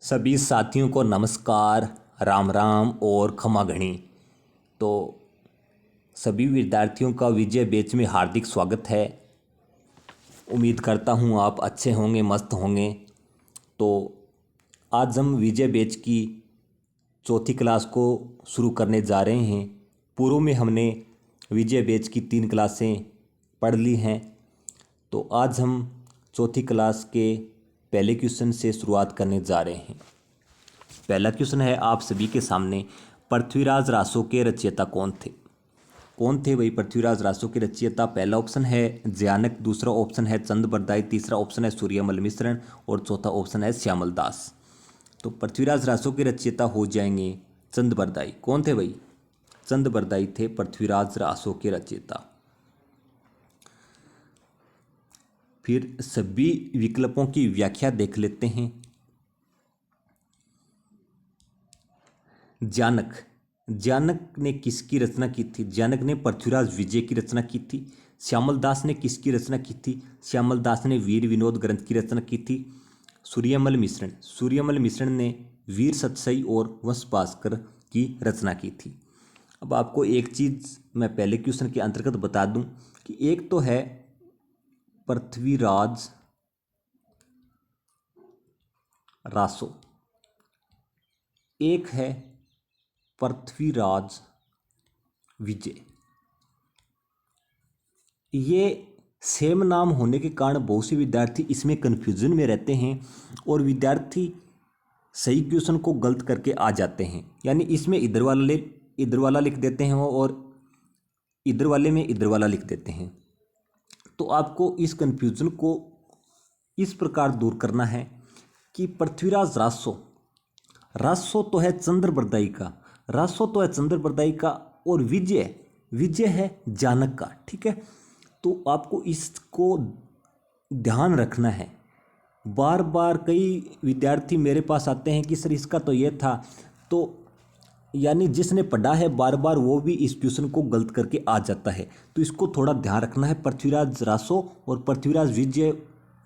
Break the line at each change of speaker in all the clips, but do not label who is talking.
सभी साथियों को नमस्कार, राम राम और खमा घनी। तो सभी विद्यार्थियों का विजय बैच में हार्दिक स्वागत है। उम्मीद करता हूँ आप अच्छे होंगे, मस्त होंगे। तो आज हम विजय बैच की चौथी क्लास को शुरू करने जा रहे हैं। पूर्व में हमने विजय बैच की 3 क्लासें पढ़ ली हैं। तो आज हम चौथी क्लास के पहले क्वेश्चन से शुरुआत करने जा रहे हैं। पहला क्वेश्चन है आप सभी के सामने, पृथ्वीराज रासो के रचयिता कौन थे? कौन थे भाई पृथ्वीराज रासो के रचयिता? पहला ऑप्शन है ज्यानक, दूसरा ऑप्शन है चंद बरदाई, तीसरा ऑप्शन है सूर्यमल मिश्रण और चौथा ऑप्शन है श्यामल दास। तो पृथ्वीराज रासो के रचयिता हो जाएंगे चंद बरदाई। कौन थे भाई? चंद बरदाई थे पृथ्वीराज रासो के रचयिता। फिर सभी विकल्पों की व्याख्या देख लेते हैं। जानक, जानक ने किसकी रचना की थी? जानक ने पृथ्वीराज विजय की रचना की थी। श्यामल दास ने किसकी रचना की थी? श्यामल दास ने वीर विनोद ग्रंथ की रचना की थी। सूर्यमल मिश्रण, सूर्यमल मिश्रण ने वीर सतसई और वंश भास्कर की रचना की थी। अब आपको एक चीज़ मैं पहले क्वेश्चन के अंतर्गत बता दूं कि एक तो है पृथ्वीराज रासो, एक है पृथ्वीराज विजय। ये सेम नाम होने के कारण बहुत से विद्यार्थी इसमें कन्फ्यूजन में रहते हैं और विद्यार्थी सही क्वेश्चन को गलत करके आ जाते हैं। यानी इसमें इधर वाला लिख देते हैं और इधर वाले में इधर वाला लिख देते हैं। तो आपको इस कन्फ्यूजन को इस प्रकार दूर करना है कि पृथ्वीराज रासो, रासो तो है चंद्र बरदाई का, रासो तो है चंद्र बरदाई का, और विजय, विजय है जानक का। ठीक है, तो आपको इसको ध्यान रखना है। बार बार कई विद्यार्थी मेरे पास आते हैं कि सर इसका तो ये था, तो यानी जिसने पढ़ा है बार बार वो भी इस क्वेश्चन को गलत करके आ जाता है। तो इसको थोड़ा ध्यान रखना है। पृथ्वीराज रासो और पृथ्वीराज विजय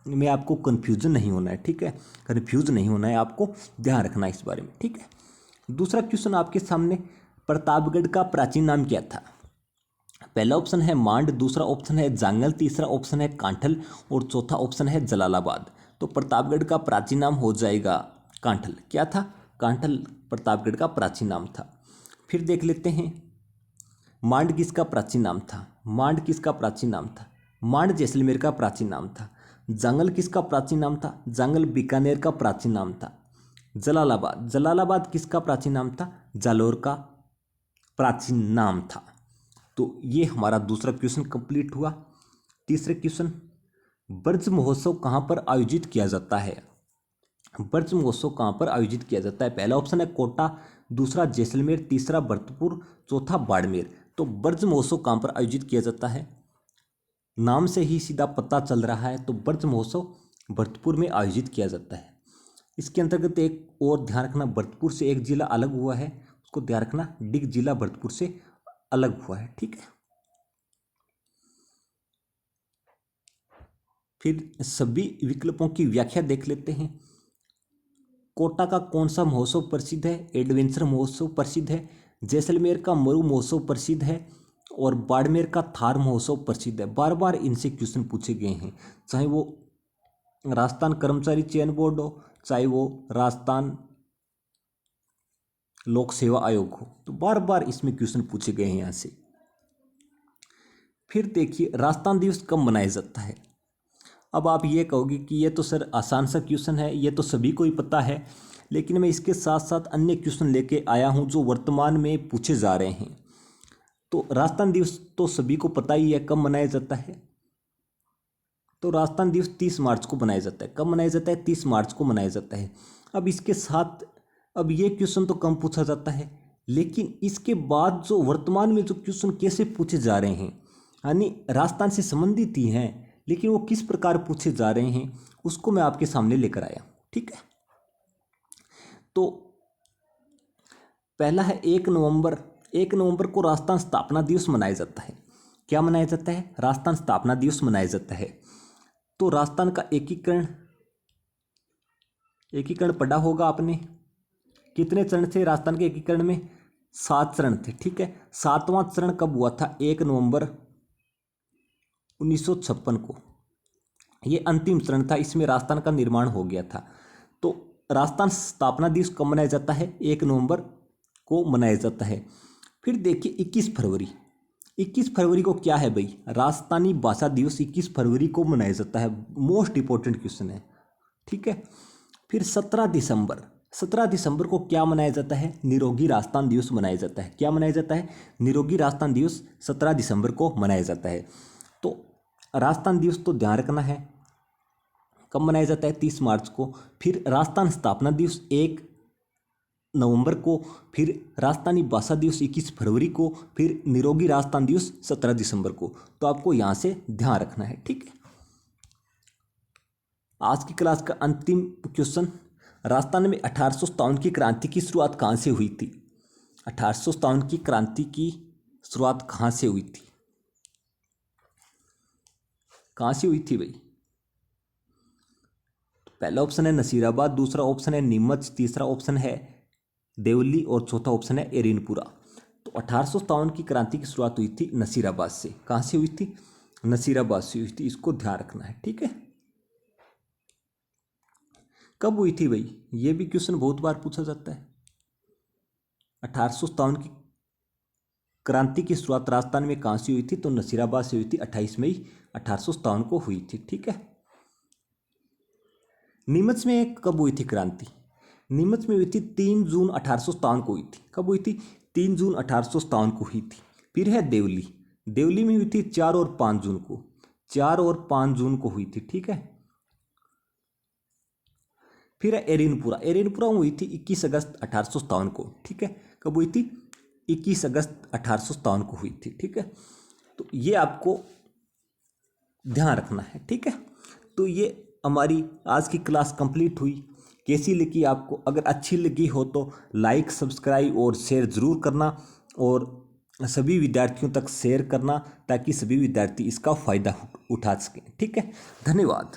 में आपको कन्फ्यूजन नहीं होना है। ठीक है, कन्फ्यूज नहीं होना है, आपको ध्यान रखना है इस बारे में। ठीक है, दूसरा क्वेश्चन आपके सामने, प्रतापगढ़ का प्राचीन नाम क्या था? पहला ऑप्शन है मांड, दूसरा ऑप्शन है जांगल, तीसरा ऑप्शन है कांठल और चौथा ऑप्शन है जलालाबाद। तो प्रतापगढ़ का प्राचीन नाम हो जाएगा कांठल। क्या था? कांठल प्रतापगढ़ का प्राचीन नाम था। फिर देख लेते हैं मांड किसका प्राचीन नाम था? मांड किसका प्राचीन नाम था? मांड जैसलमेर का प्राचीन नाम था। जांगल किसका प्राचीन नाम था? जांगल बीकानेर का प्राचीन नाम था। जलालाबाद, जलालाबाद किसका प्राचीन नाम था? जालोर का प्राचीन नाम था। तो ये हमारा दूसरा क्वेश्चन कंप्लीट हुआ। तीसरे क्वेश्चन, ब्रज महोत्सव कहाँ पर आयोजित किया जाता है? ब्रज महोत्सव कहाँ पर आयोजित किया जाता है? पहला ऑप्शन है कोटा, दूसरा जैसलमेर, तीसरा भरतपुर, चौथा बाड़मेर। तो ब्रज महोत्सव कहाँ पर आयोजित किया जाता है? नाम से ही सीधा पता चल रहा है। तो ब्रज महोत्सव भरतपुर में आयोजित किया जाता है। इसके अंतर्गत एक और ध्यान रखना, भरतपुर से एक जिला अलग हुआ है, उसको ध्यान रखना, डिग जिला भरतपुर से अलग हुआ है। ठीक है, फिर सभी विकल्पों की व्याख्या देख लेते हैं। कोटा का कौन सा महोत्सव प्रसिद्ध है? एडवेंचर महोत्सव प्रसिद्ध है। जैसलमेर का मरु महोत्सव प्रसिद्ध है और बाड़मेर का थार महोत्सव प्रसिद्ध है। बार बार इनसे क्वेश्चन पूछे गए हैं, चाहे वो राजस्थान कर्मचारी चयन बोर्ड हो, चाहे वो राजस्थान लोक सेवा आयोग हो, तो बार बार इसमें क्वेश्चन पूछे गए हैं यहाँ से। फिर देखिए राजस्थान दिवस कब मनाया जाता है? अब आप ये कहोगे कि ये तो सर आसान सा क्वेश्चन है, ये तो सभी को ही पता है, लेकिन मैं इसके साथ साथ अन्य क्वेश्चन लेके आया हूँ जो वर्तमान में पूछे जा रहे हैं। तो राजस्थान दिवस तो सभी को पता ही है कब मनाया जाता है। तो राजस्थान दिवस 30 मार्च को मनाया जाता है। कब मनाया जाता है? 30 मार्च को मनाया जाता है। अब इसके साथ अब ये क्वेश्चन तो कम पूछा जाता है, लेकिन इसके बाद जो वर्तमान में जो क्वेश्चन कैसे पूछे जा रहे हैं, यानी राजस्थान से संबंधित ही हैं, लेकिन वो किस प्रकार पूछे जा रहे हैं उसको मैं आपके सामने लेकर आया। ठीक है, तो पहला है 1 नवंबर। 1 नवंबर को राजस्थान स्थापना दिवस मनाया जाता है। क्या मनाया जाता है? राजस्थान स्थापना दिवस मनाया जाता है। तो राजस्थान का एकीकरण एकीकरण पढ़ा होगा आपने। कितने चरण थे राजस्थान के एकीकरण में? 7 चरण थे, ठीक है। 7वां चरण कब हुआ था? 1 नवंबर 1956 को। ये अंतिम चरण था, इसमें राजस्थान का निर्माण हो गया था। तो राजस्थान स्थापना दिवस कब मनाया जाता है? 1 नवंबर को मनाया जाता है। फिर देखिए 21 फरवरी, 21 फरवरी को क्या है भाई? राजस्थानी भाषा दिवस 21 फरवरी को मनाया जाता है। मोस्ट इंपॉर्टेंट क्वेश्चन है, ठीक है। फिर 17 दिसंबर को क्या मनाया जाता है? निरोगी राजस्थान दिवस मनाया जाता है। क्या मनाया जाता है? निरोगी राजस्थान दिवस 17 दिसंबर को मनाया जाता है। तो राजस्थान दिवस तो ध्यान रखना है, कब मनाया जाता है? 30 मार्च को। फिर राजस्थान स्थापना दिवस 1 नवंबर को। फिर राजस्थानी भाषा दिवस 21 फरवरी को। फिर निरोगी राजस्थान दिवस 17 दिसंबर को। तो आपको यहाँ से ध्यान रखना है, ठीक है। आज की क्लास का अंतिम क्वेश्चन, राजस्थान में 1857 की क्रांति की शुरुआत कहाँ से हुई थी? 1857 की क्रांति की शुरुआत कहाँ से हुई थी? कहाँ से हुई थी भाई? पहला ऑप्शन है नसीराबाद, दूसरा ऑप्शन है नीमच, तीसरा ऑप्शन है देवली और चौथा ऑप्शन है एरिनपुरा। तो 1857 की क्रांति की शुरुआत हुई थी नसीराबाद से। कहाँ से हुई थी? नसीराबाद से हुई थी, इसको ध्यान रखना है, ठीक है। कब हुई थी भाई? ये भी क्वेश्चन बहुत बार पूछा जाता है। 1857 की क्रांति की शुरुआत राजस्थान में कहाँ से हुई थी? तो नसीराबाद से हुई थी। 28 मई 1857 को हुई थी, ठीक है। नीमच में कब हुई थी क्रांति? नीमच में हुई थी 3 जून 1857 को हुई थी। कब हुई थी? 3 जून 1857 को हुई थी। फिर है देवली, देवली में हुई थी 4 और 5 जून को। 4 और 5 जून को हुई थी, ठीक है। फिर है एरिनपुरा, एरिनपुरा में हुई थी 21 अगस्त 1857 को, ठीक है। कब हुई थी? 21 अगस्त 1857 को हुई थी, ठीक है। तो ये आपको ध्यान रखना है, ठीक है। तो ये हमारी आज की क्लास कंप्लीट हुई। कैसी लगी आपको? अगर अच्छी लगी हो तो लाइक, सब्सक्राइब और शेयर ज़रूर करना, और सभी विद्यार्थियों तक शेयर करना, ताकि सभी विद्यार्थी इसका फ़ायदा उठा सकें, ठीक है। धन्यवाद।